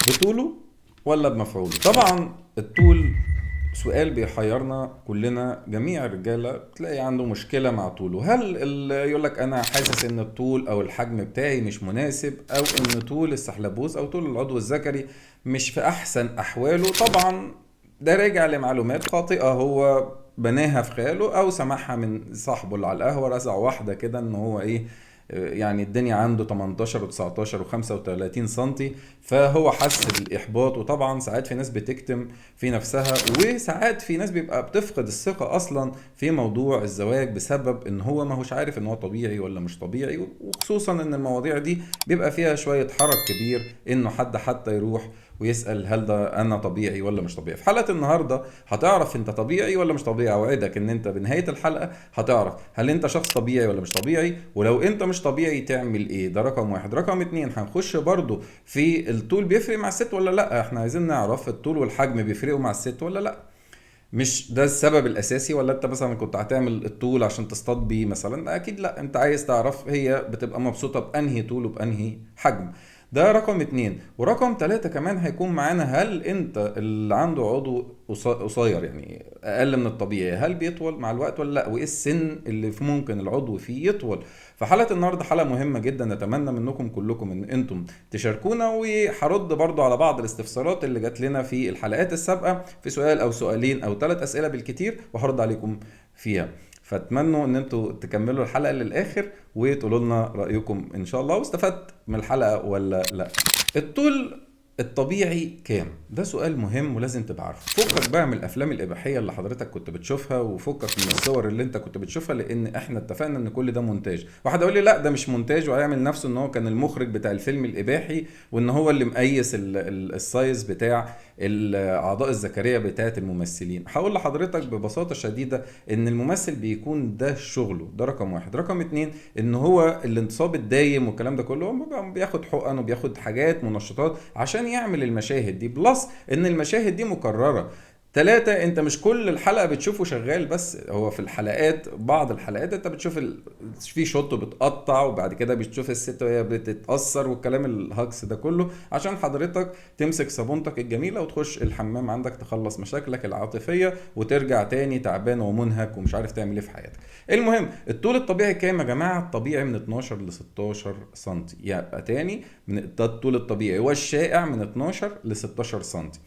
بطوله ولا بمفعوله؟ طبعا الطول سؤال بيحيرنا كلنا، جميع الرجاله تلاقي عنده مشكله مع طوله. هل يقول لك انا حاسس ان الطول او الحجم بتاعي مش مناسب، او ان طول السحلبوس او طول العضو الذكري مش في احسن احواله. طبعا ده راجع لمعلومات خاطئه هو بناها في خياله او سمعها من صاحبه اللي على القهوه، رزع واحده كده ان هو ايه، يعني الدنيا عنده 18 و19 و35 سنتي، فهو حس بالاحباط. وطبعا ساعات في ناس بتكتم في نفسها، وساعات في ناس بيبقى بتفقد الثقة اصلا في موضوع الزواج بسبب ان هو ما هوش عارف ان هو طبيعي ولا مش طبيعي. وخصوصا ان المواضيع دي بيبقى فيها شوية حرج كبير انه حد حتى يروح ويسأل هل ده انا طبيعي ولا مش طبيعي. في حلقة النهاردة هتعرف انت طبيعي ولا مش طبيعي. اوعدك ان انت بنهاية الحلقة هتعرف هل انت شخص طبيعي ولا مش طبيعي، ولو انت مش طبيعي تعمل ايه. ده رقم واحد. رقم اتنين، هنخش برضو في الطول بيفرق مع الست ولا لا. احنا عايزين نعرف الطول والحجم بيفرقوا مع الست ولا لا. مش ده السبب الاساسي، ولا انت مثلا كنت هتعمل الطول عشان تصطاد بيه مثلا؟ اكيد لا، انت عايز تعرف هي بتبقى مبسوطة بانهي طول وبانهي حجم. ده رقم اتنين. ورقم تلاتة كمان هيكون معانا، هل انت اللي عنده عضو قصير يعني اقل من الطبيعي هل بيطول مع الوقت ولا لا، وايه السن اللي في ممكن العضو فيه يطول. فحلقة النهاردة حلقة مهمة جدا، نتمنى منكم كلكم ان انتم تشاركونا. وهرد برضو على بعض الاستفسارات اللي جات لنا في الحلقات السابقة، في سؤال او سؤالين او 3 اسئلة بالكتير، وهرد عليكم فيها. فاتمنوا ان انتوا تكملوا الحلقة للاخر وتقولوا لنا رأيكم ان شاء الله، واستفدت من الحلقة ولا لا. الطول الطبيعي كام؟ ده سؤال مهم ولازم تبقى عارفه. فكك بقى من الافلام الاباحيه اللي حضرتك كنت بتشوفها، وفكك من الصور اللي انت كنت بتشوفها، لان احنا اتفقنا ان كل ده مونتاج. واحد يقول لي لا ده مش مونتاج، وهيعمل نفسه ان هو كان المخرج بتاع الفيلم الاباحي، وان هو اللي مقيس السايز بتاع الاعضاء الذكريه بتاعه الممثلين. هقول لحضرتك ببساطه شديده ان الممثل بيكون ده شغله. ده رقم واحد. رقم اتنين، ان هو الانتصاب الدايم والكلام ده كله هو بياخد حقن وبياخد حاجات منشطات عشان يعمل المشاهد دي، بلس ان المشاهد دي مكررة. تلاتة، انت مش كل الحلقة بتشوفه شغال بس، هو في الحلقات بعض الحلقات انت بتشوف في شوت بتقطع، وبعد كده بتشوف الست وهي بتتأثر والكلام الهجص ده كله، عشان حضرتك تمسك صابونتك الجميلة وتخش الحمام عندك تخلص مشاكلك العاطفية وترجع تاني تعبان ومنهك ومش عارف تعمل ايه في حياتك. المهم، الطول الطبيعي كام يا جماعة؟ الطبيعي من 12 ل 16 سنتي. يبقى تاني، ده الطول الطبيعي، والشائع من 12 ل 16 سنتي.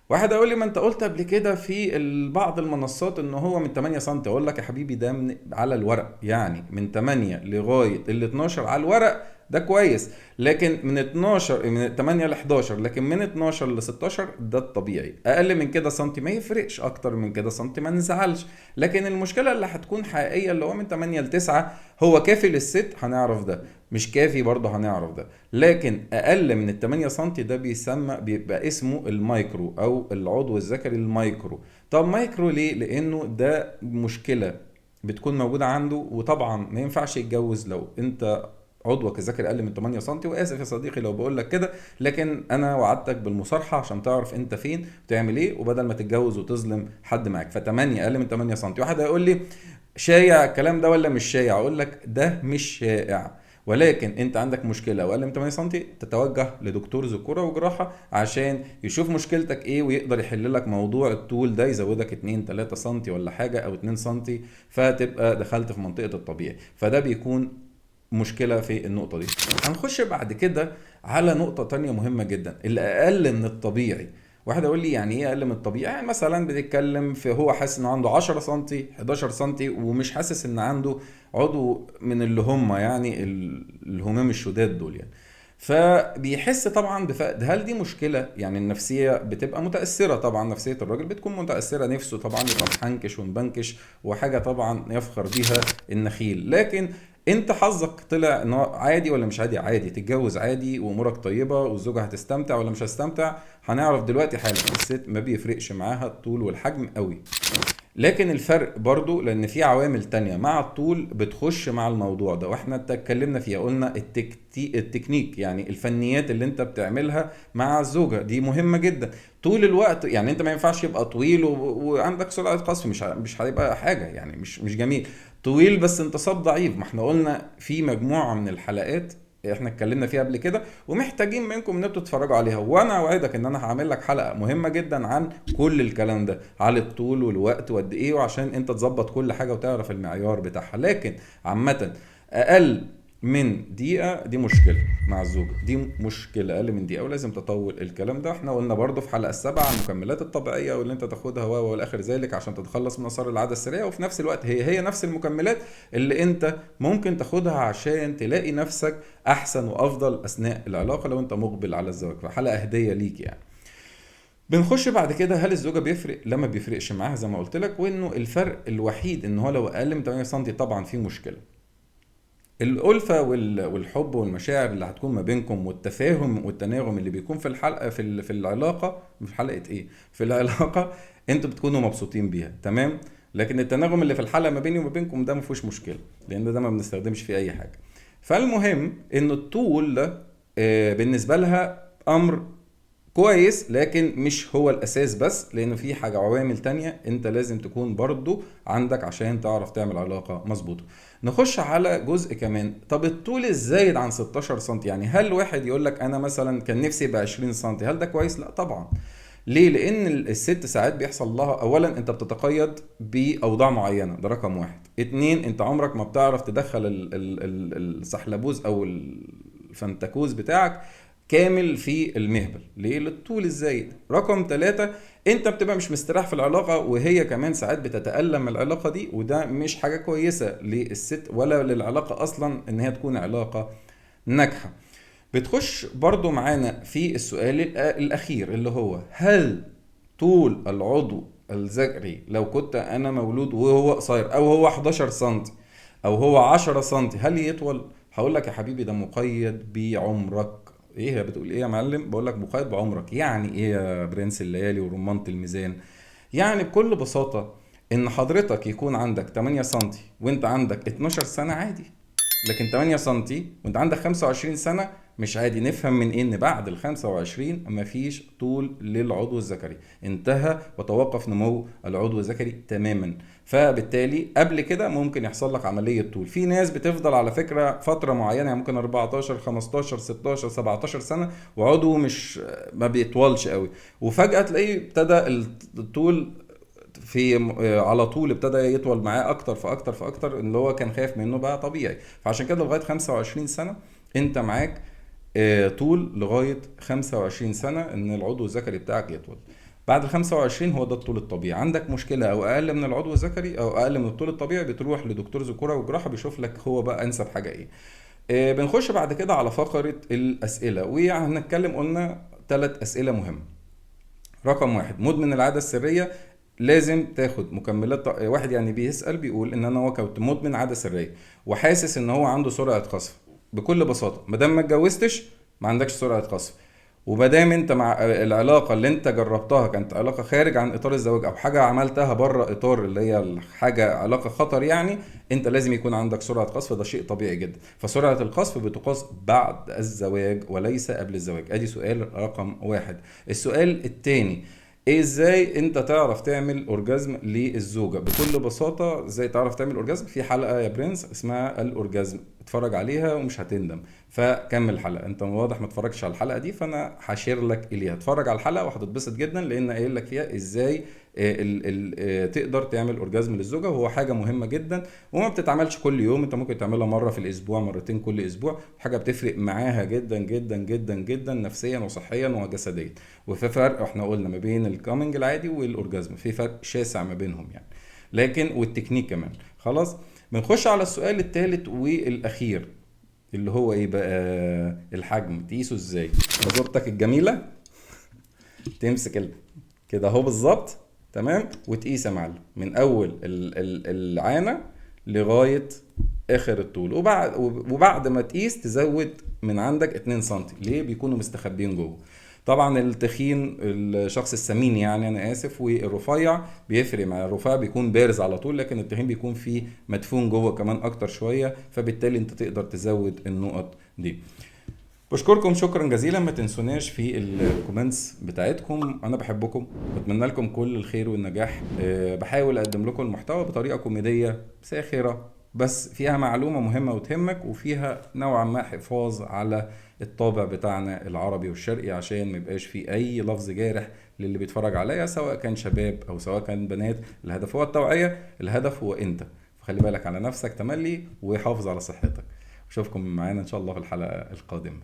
واحد يقول لي ما انت قلت قبل كده في بعض المنصات ان هو من 8 سم. اقول لك يا حبيبي ده من على الورق، يعني من 8 لغايه ال 12 على الورق ده كويس، لكن من 12 من 8 ل 11، لكن من 12 ل 16 ده الطبيعي. اقل من كده سنتي ما يفرقش، اكتر من كده سنتي ما نزعلش. لكن المشكله اللي هتكون حقيقيه اللي هو من 8 ل 9، هو كافي للست هنعرف ده، مش كافي برضه هنعرف ده. لكن اقل من ال 8 سم ده بيبقى اسمه المايكرو او العضو الذكري المايكرو. طب مايكرو ليه؟ لانه ده مشكله بتكون موجوده عنده، وطبعا ما ينفعش يتجوز لو انت عضوك الذكري اقل من 8 سم. واسف يا صديقي لو بقول لك كده، لكن انا وعدتك بالمصارحه عشان تعرف انت فين وتعمل ايه، وبدل ما تتجوز وتظلم حد معاك. ف8 اقل من 8 سم. واحد هيقول لي شايع الكلام ده ولا مش شايع؟ اقول لك ده مش شائع، ولكن انت عندك مشكله واقل من 8 سم تتوجه لدكتور ذكوره وجراحه عشان يشوف مشكلتك ايه ويقدر يحل لك موضوع الطول ده، يزودك 2 3 سم ولا حاجه او 2 سم، فتبقى دخلت في منطقه الطبيعي. فده بيكون مشكله في النقطه دي. هنخش بعد كده على نقطه تانية مهمه جدا، اللي اقل من الطبيعي. واحد يقول لي يعني ايه اقل من الطبيعي؟ يعني مثلا بنتكلم في هو حاسس انه عنده 10 سم 11 سم، ومش حاسس ان عنده عضو من اللي هم يعني الهمام الشداد دول يعني. فبيحس طبعا بفقد. هل دي مشكلة؟ يعني النفسية بتبقى متأثرة طبعا، نفسية الراجل بتكون متأثرة، نفسه طبعا يبقى محنكش ومبنكش، وحاجة طبعا يفخر بيها النخيل. لكن انت حظك طلع ان هو عادي ولا مش عادي؟ عادي، تتجوز عادي وامورك طيبة والزوجة هتستمتع ولا مش هتستمتع. هنعرف دلوقتي حالا الست ما بيفرقش معاها الطول والحجم قوي. لكن الفرق برضو لان في عوامل تانية مع الطول بتخش مع الموضوع ده، واحنا اتكلمنا فيها. قلنا التكنيك، يعني الفنيات اللي انت بتعملها مع الزوجة دي مهمة جدا طول الوقت. يعني انت ما ينفعش يبقى طويل وعندك سرعة قذف، مش هيبقى حاجة يعني، مش جميل. طويل بس انتصاب ضعيف، ما احنا قلنا في مجموعة من الحلقات احنا اتكلمنا فيها قبل كده، ومحتاجين منكم ان انتوا تتفرجوا عليها. وانا اوعدك ان انا هعمل لك حلقه مهمه جدا عن كل الكلام ده، على الطول والوقت وقد ايه، وعشان انت تظبط كل حاجه وتعرف المعيار بتاعها. لكن عامه اقل من دقيقة دي مشكلة مع الزوجة، دي مشكلة أقل من دقيقة، ولازم تطول الكلام ده. احنا قلنا برضو في حلقة السابعة المكملات الطبيعية واللي انت تاخدها والآخر ذلك عشان تتخلص من آثار العادة السرية، وفي نفس الوقت هي نفس المكملات اللي انت ممكن تاخدها عشان تلاقي نفسك أحسن وأفضل أثناء العلاقة لو انت مقبل على الزواج. فحلقة هدية ليك يعني. بنخش بعد كده، هل الزوجة بيفرق؟ لا ما بيفرقش معاها زي ما قلت لك، وانه الفرق الوحيد ان هو لو اقل من 8 سم طبعا في مشكلة. الألفة والحب والمشاعر اللي هتكون ما بينكم والتفاهم والتناغم اللي بيكون في الحلقة في العلاقة، في حلقة ايه؟ في العلاقة انتوا بتكونوا مبسوطين بيها، تمام؟ لكن التناغم اللي في الحلقة ما بيني وما بينكم ده ما فيهوش مشكلة، لأن ده ما بنستخدمش فيه أي حاجة. فالمهم إن الطول ده بالنسبة لها أمر كويس، لكن مش هو الاساس بس، لانه في حاجة عوامل تانية انت لازم تكون برضو عندك عشان تعرف تعمل علاقة مظبوطة. نخش على جزء كمان، طب الطول الزايد عن 16 سم، يعني هل واحد يقول لك انا مثلا كان نفسي يبقى 20 سم، هل ده كويس؟ لا طبعا. ليه؟ لان الست ساعات بيحصل لها، اولا انت بتتقيد باوضاع معينة، ده رقم واحد. اتنين، انت عمرك ما بتعرف تدخل السحلبوز او الفنتكوز بتاعك كامل في المهبل، ليه؟ للطول الزايد. رقم ثلاثة، انت بتبقى مش مستريح في العلاقة، وهي كمان ساعات بتتألم من العلاقة دي، وده مش حاجة كويسة للست ولا للعلاقة اصلا ان هي تكون علاقة ناجحة. بتخش برضو معانا في السؤال الاخير اللي هو، هل طول العضو الذكري لو كنت انا مولود وهو قصير، او هو 11 سنتي او هو 10 سنتي، هل يطول؟ هقول لك يا حبيبي ده مقيد بعمرك. ايه هي بتقول ايه يا معلم؟ بقول لك مقيد بعمرك. يعني ايه يا برنس الليالي ورمانة الميزان؟ يعني بكل بساطة ان حضرتك يكون عندك 8 سنتي وانت عندك 12 سنة عادي، لكن 8 سنتي وانت عندك 25 سنة مش عادي. نفهم من ان بعد ال 25 مفيش طول للعضو الذكري، انتهى وتوقف نمو العضو الذكري تماما. فبالتالي قبل كده ممكن يحصل لك عملية طول. في ناس بتفضل على فكرة فترة معينة، يعني ممكن 14 15 16 17 سنة وعضو مش ما بيطولش قوي، وفجأة تلاقيه ابتدى الطول على طول ابتدى يطول معاه اكتر فاكتر فاكتر، اللي هو كان خايف منه بقى طبيعي. فعشان كده لغايه 25 سنه انت معاك طول لغايه 25 سنه ان العضو الذكري بتاعك يطول. بعد ال 25 هو ده الطول الطبيعي. عندك مشكله او اقل من العضو الذكري او اقل من الطول الطبيعي، بتروح لدكتور ذكوره وجراحه بيشوف لك هو بقى انسب حاجه ايه. بنخش بعد كده على فقره الاسئله، وهنتكلم قلنا 3 اسئله مهمه. رقم واحد، مدمن العادة السرية لازم تاخد مكملات. واحد يعني بيسأل بيقول ان انا هو كنت مدمن عادة سرية وحاسس ان هو عنده سرعة قذف. بكل بساطة مادام ما اتجوزتش ما عندكش سرعة قذف، ومادام انت مع العلاقة اللي انت جربتها كانت علاقة خارج عن اطار الزواج او حاجة عملتها بره اطار اللي هي الحاجة علاقة خطر، يعني انت لازم يكون عندك سرعة قذف. ده شيء طبيعي جدا. فسرعة القذف بتقاس بعد الزواج وليس قبل الزواج. ادي سؤال رقم واحد. السؤال التاني، ايه ازاي انت تعرف تعمل اورجازم للزوجه؟ بكل بساطه ازاي تعرف تعمل اورجازم، في حلقه يا برنس اسمها الاورجازم، اتفرج عليها ومش هتندم. فكمل الحلقه، انت واضح ما اتفرجتش على الحلقه دي، فانا هشير لك اليها. اتفرج على الحلقه وهتتبسط جدا، لان قايل لك فيها ازاي تقدر تعمل اورجازم للزوجه، وهو حاجه مهمه جدا وما بتتعملش كل يوم. انت ممكن تعملها مره في الاسبوع، مرتين كل اسبوع. حاجه بتفرق معاها جدا جدا جدا جدا نفسيا وصحيا وجسديا. وفي فرق، احنا قلنا ما بين الكامنج العادي والاورجازم في فرق شاسع ما بينهم يعني، لكن والتكنيك كمان. خلاص، بنخش على السؤال الثالث والاخير اللي هو ايه بقى؟ الحجم تقيسه ازاي؟ بزورتك الجميله تمسك كده اهو بالظبط، تمام، وتقيس يا معلم من اول العانه لغايه اخر الطول. وبعد ما تقيس تزود من عندك 2 سم. ليه؟ بيكونوا مستخبيين جوه. طبعا التخين، الشخص السمين يعني انا اسف، والرفيع بيفرق. مع الرفيع بيكون بارز على طول، لكن التخين بيكون فيه مدفون جوه كمان اكتر شويه، فبالتالي انت تقدر تزود النقط دي. بشكركم شكرا جزيلا. ما تنسوناش في الكومنتس بتاعتكم، انا بحبكم، بتمنى لكم كل الخير والنجاح. بحاول اقدم لكم المحتوى بطريقه كوميديه ساخره بس فيها معلومة مهمة وتهمك، وفيها نوعا ما حفاظ على الطابع بتاعنا العربي والشرقي، عشان ما يبقاش في اي لفظ جارح للي بيتفرج عليا، سواء كان شباب او سواء كان بنات. الهدف هو التوعية، الهدف هو انت. فخلي بالك على نفسك تملي، وحافظ على صحتك. اشوفكم معانا ان شاء الله في الحلقة القادمة.